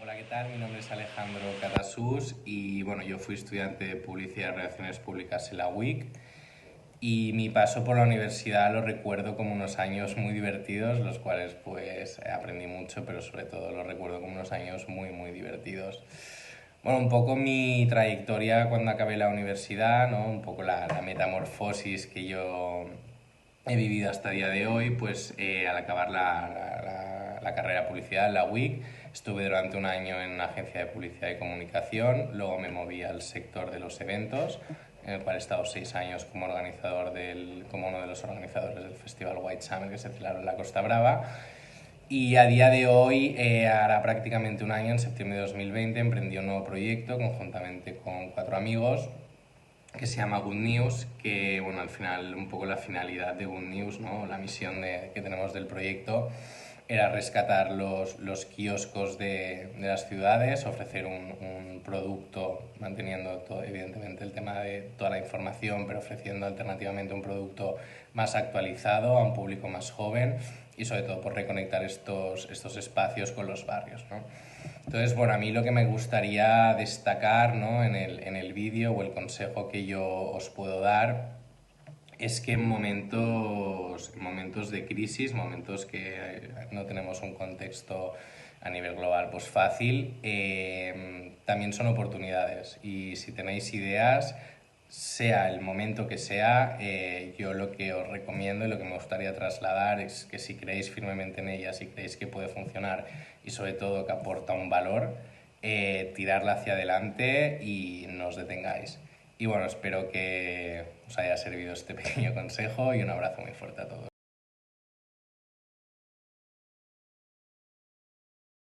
Hola, ¿qué tal? Mi nombre es Alejandro Catasús y bueno, yo fui estudiante de Publicidad y Relaciones Públicas en la UIC y mi paso por la universidad lo recuerdo como unos años muy divertidos, los cuales pues aprendí mucho, pero sobre todo lo recuerdo como unos años muy divertidos. Bueno, un poco mi trayectoria cuando acabé la universidad, ¿no? Un poco la metamorfosis que yo he vivido hasta el día de hoy, pues al acabar la carrera de publicidad en la UIC, estuve durante un año en una agencia de publicidad y comunicación, luego me moví al sector de los eventos, en el cual he estado 6 años como como uno de los organizadores del festival White Summer que se celebró en la Costa Brava. Y a día de hoy, hará prácticamente un año, en septiembre de 2020, emprendí un nuevo proyecto conjuntamente con 4 amigos que se llama Good News, que bueno, al final un poco la finalidad de Good News, ¿no? La misión que tenemos del proyecto era rescatar los kioscos de las ciudades, ofrecer un producto, manteniendo todo, evidentemente el tema de toda la información, pero ofreciendo alternativamente un producto más actualizado a un público más joven y sobre todo por reconectar estos espacios con los barrios, ¿no? Entonces, bueno, a mí lo que me gustaría destacar, ¿no? en el vídeo o el consejo que yo os puedo dar es que en momentos de crisis, momentos que no tenemos un contexto a nivel global pues fácil, también son oportunidades. Y si tenéis ideas, sea el momento que sea, yo lo que os recomiendo y lo que me gustaría trasladar es que si creéis firmemente en ellas y creéis que puede funcionar y sobre todo que aporta un valor, tirarla hacia adelante y no os detengáis. Y bueno, espero que os haya servido este pequeño consejo y un abrazo muy fuerte a todos.